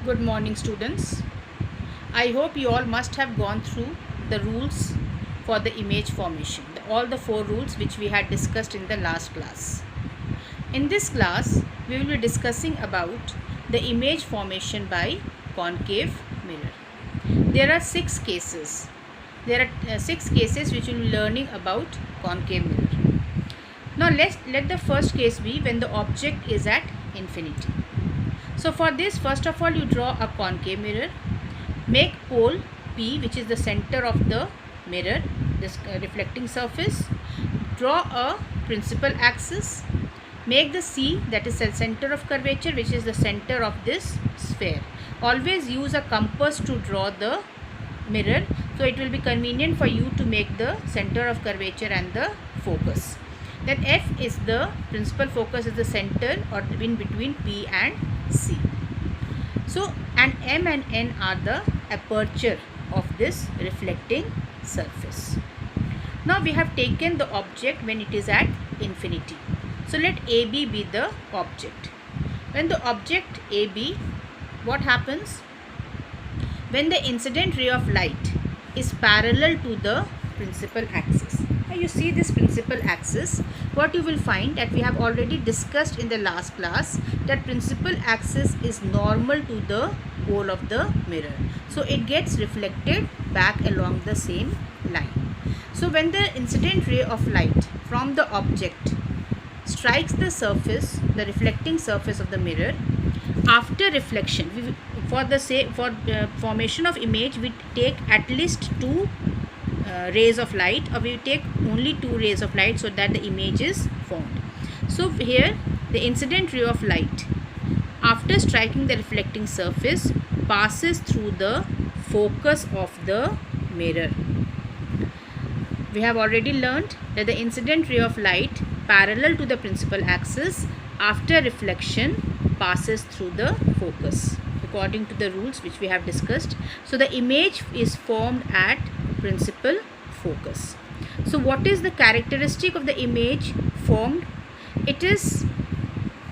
Good morning, students. I hope you all must have gone through the rules for the image formation, all the 4 rules which we had discussed in the last class. In this class, we will be discussing about the image formation by concave mirror. There are 6 cases. There are 6 cases which we will be learning about concave mirror. Now let the first case be when the object is at infinity. So for this, first of all, you draw a concave mirror. Make pole P, which is the center of the mirror, this reflecting surface. Draw a principal axis. Make the C, that is the center of curvature, which is the center of this sphere. Always use a compass to draw the mirror, so it will be convenient for you to make the center of curvature and the focus. Then F is the principal focus, is the center or in between P and C. So, and M and N are the aperture of this reflecting surface. Now we have taken the object when it is at infinity. So let AB be the object. When the object AB, what happens? When the incident ray of light is parallel to the principal axis. Now you see this principal axis, what you will find that we have already discussed in the last class that principal axis is normal to the pole of the mirror. So it gets reflected back along the same line. So when the incident ray of light from the object strikes the surface, the reflecting surface of the mirror, after reflection, for formation of image, we take at least 2 rays of light, or we take only 2 rays of light so that the image is formed. So here the incident ray of light after striking the reflecting surface passes through the focus of the mirror. We have already learned that the incident ray of light parallel to the principal axis after reflection passes through the focus according to the rules which we have discussed. So the image is formed at principal focus. So what is the characteristic of the image formed? It is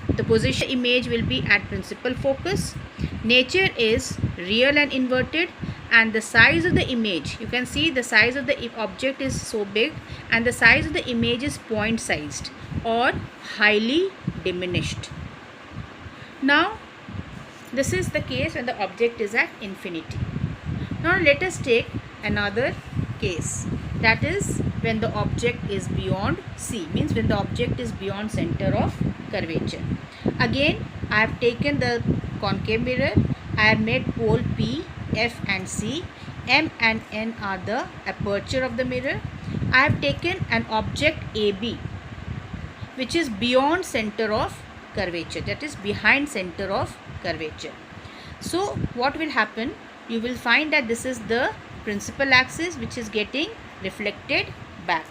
the position image will be at principal focus. Nature is real and inverted, and the size of the image, you can see the size of the object is so big, and the size of the image is point sized or highly diminished. Now this is the case when the object is at infinity. Now let us take another case, that is when the object is beyond C, means when the object is beyond center of curvature. Again I have taken the concave mirror, I have made pole P, F and C. M and N are the aperture of the mirror. I have taken an object AB which is beyond center of curvature, that is behind center of curvature. So what will happen? You will find that this is the principal axis which is getting reflected back.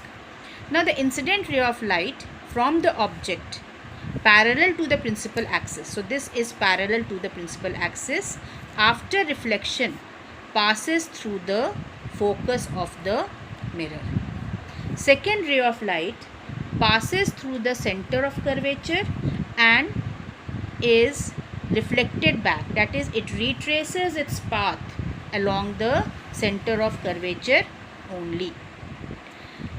Now the incident ray of light from the object parallel to the principal axis, so this is parallel to the principal axis, after reflection passes through the focus of the mirror. Second ray of light passes through the center of curvature and is reflected back, that is it retraces its path along the center of curvature only.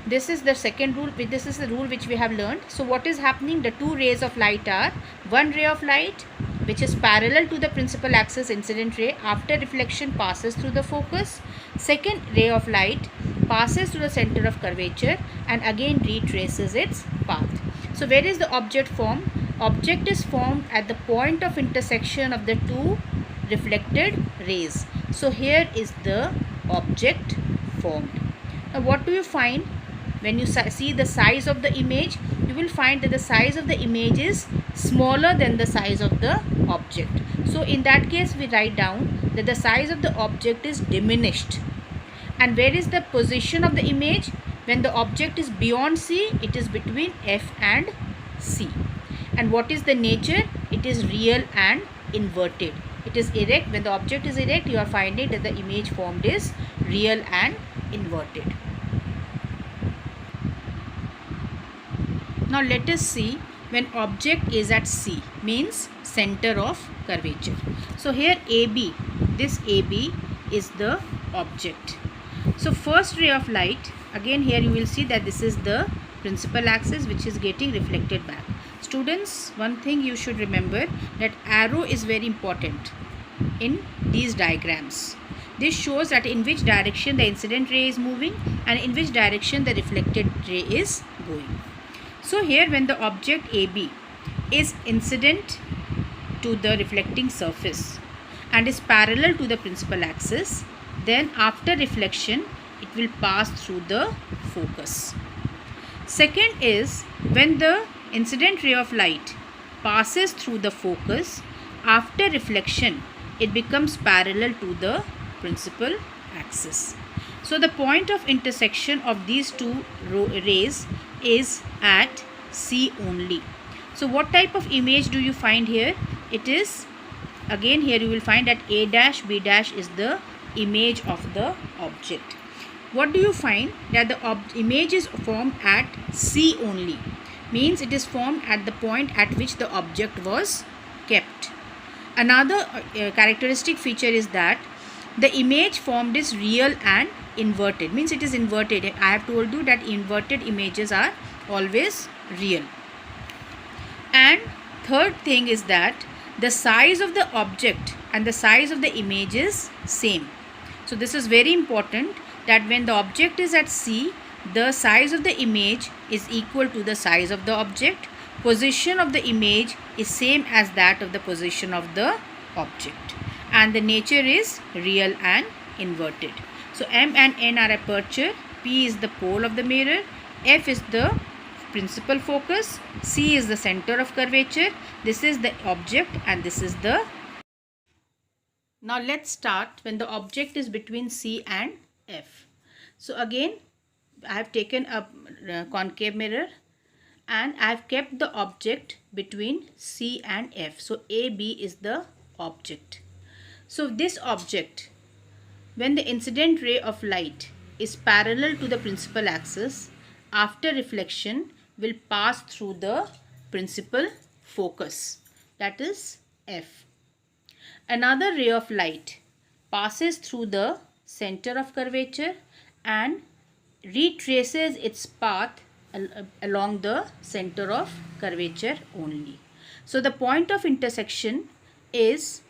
This is the second rule, this is the rule which we have learned. So what is happening? The 2 rays of light are, one ray of light which is parallel to the principal axis, incident ray, after reflection passes through the focus. Second ray of light passes through the center of curvature and again retraces its path. So where is the object formed? Object is formed at the point of intersection of the 2 reflected rays. So here is the object formed. Now what do you find? When you see the size of the image, you will find that the size of the image is smaller than the size of the object. So in that case we write down that the size of the object is diminished. And where is the position of the image? When the object is beyond C, it is between F and C. And what is the nature? It is real and inverted. It is erect. When the object is erect, you are finding that the image formed is real and inverted. Now let us see when object is at C, means center of curvature. So here AB, this AB is the object. So first ray of light, again here you will see that this is the principal axis which is getting reflected back. Students, one thing you should remember, that arrow is very important in these diagrams. This shows that in which direction the incident ray is moving and in which direction the reflected ray is going. So here when the object AB is incident to the reflecting surface and is parallel to the principal axis, then after reflection it will pass through the focus. Second is when the incident ray of light passes through the focus, after reflection it becomes parallel to the principal axis. So the point of intersection of these two rays is at C only. So what type of image do you find here? It is, again here you will find that A dash B dash is the image of the object. What do you find? That the image is formed at C only, means it is formed at the point at which the object was kept. Another characteristic feature is that the image formed is real and inverted, means it is inverted. I have told you that inverted images are always real. And third thing is that the size of the object and the size of the image is same. So this is very important, that when the object is at C, the size of the image is equal to the size of the object. Position of the image is same as that of the position of the object, and the nature is real and inverted. So M and N are aperture, P is the pole of the mirror, F is the principal focus, C is the center of curvature, this is the object and this is the. Now let's start when the object is between C and F. So again I have taken a concave mirror and I have kept the object between C and F. So AB is the object. So this object, when the incident ray of light is parallel to the principal axis, after reflection will pass through the principal focus, that is F. Another ray of light passes through the center of curvature and retraces its path along the center of curvature only. So the point of intersection is,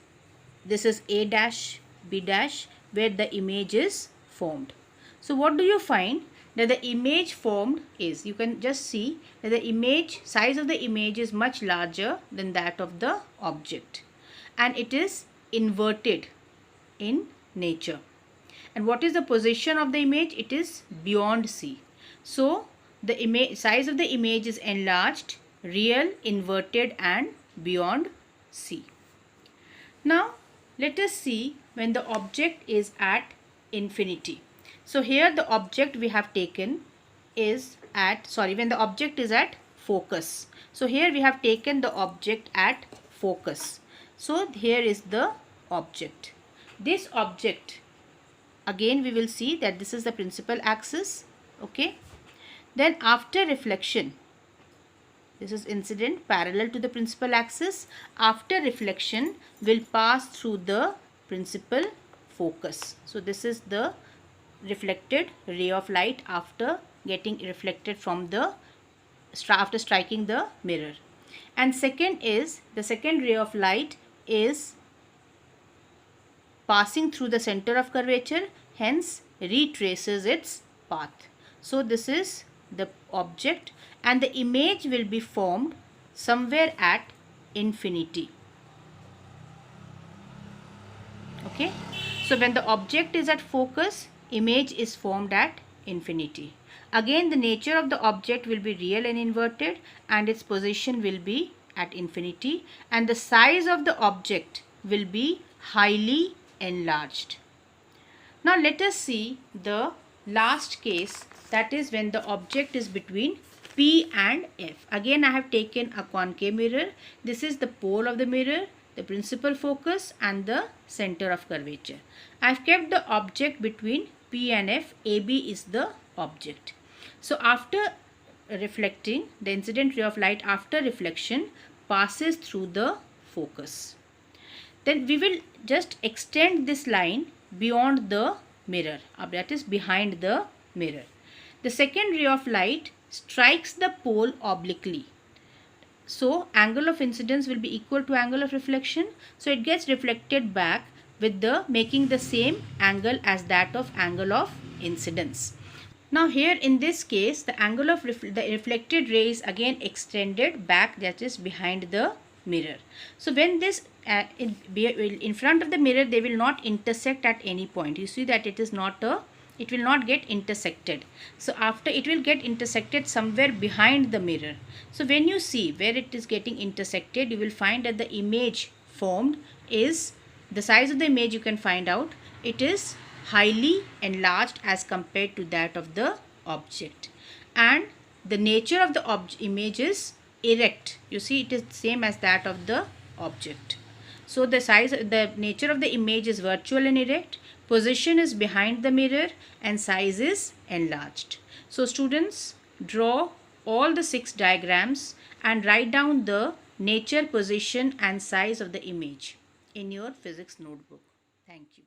this is A dash B dash, where the image is formed. So what do you find? That the image formed is, you can just see that the image, size of the image is much larger than that of the object, and it is inverted in nature. And what is the position of the image? It is beyond C. So the image, size of the image is enlarged, real, inverted and beyond C. Now let us see when the object is at infinity. So here the object we have taken is at, when the object is at focus. So here we have taken the object at focus. So here is the object. This object, again we will see that this is the principal axis. Okay. Then after reflection, this is incident parallel to the principal axis. After reflection will pass through the principal focus. So this is the reflected ray of light after getting reflected from the, after striking the mirror. And second is, the second ray of light is passing through the center of curvature, hence retraces its path. So this is the object and the image will be formed somewhere at infinity. Okay. So when the object is at focus, image is formed at infinity. Again the nature of the object will be real and inverted and its position will be at infinity, and the size of the object will be highly enlarged. Now let us see the last case, that is when the object is between P and F. Again I have taken a concave mirror. This is the pole of the mirror, the principal focus and the center of curvature. I have kept the object between P and F. AB is the object. So after reflecting, the incident ray of light after reflection passes through the focus. Then we will just extend this line beyond the mirror, that is behind the mirror. The second ray of light strikes the pole obliquely. So angle of incidence will be equal to angle of reflection. So it gets reflected back with the making the same angle as that of angle of incidence. Now here in this case, the angle of the reflected ray is again extended back, that is behind the mirror. So when this in front of the mirror, they will not intersect at any point. You see that it is not it will not get intersected. So after, it will get intersected somewhere behind the mirror. So when you see where it is getting intersected, you will find that the image formed is, the size of the image you can find out, it is highly enlarged as compared to that of the object, and the nature of the image is erect. You see, it is same as that of the object. So the nature of the image is virtual and erect, position is behind the mirror, and size is enlarged. So students, draw all the 6 diagrams and write down the nature, position and size of the image in your physics notebook. Thank you.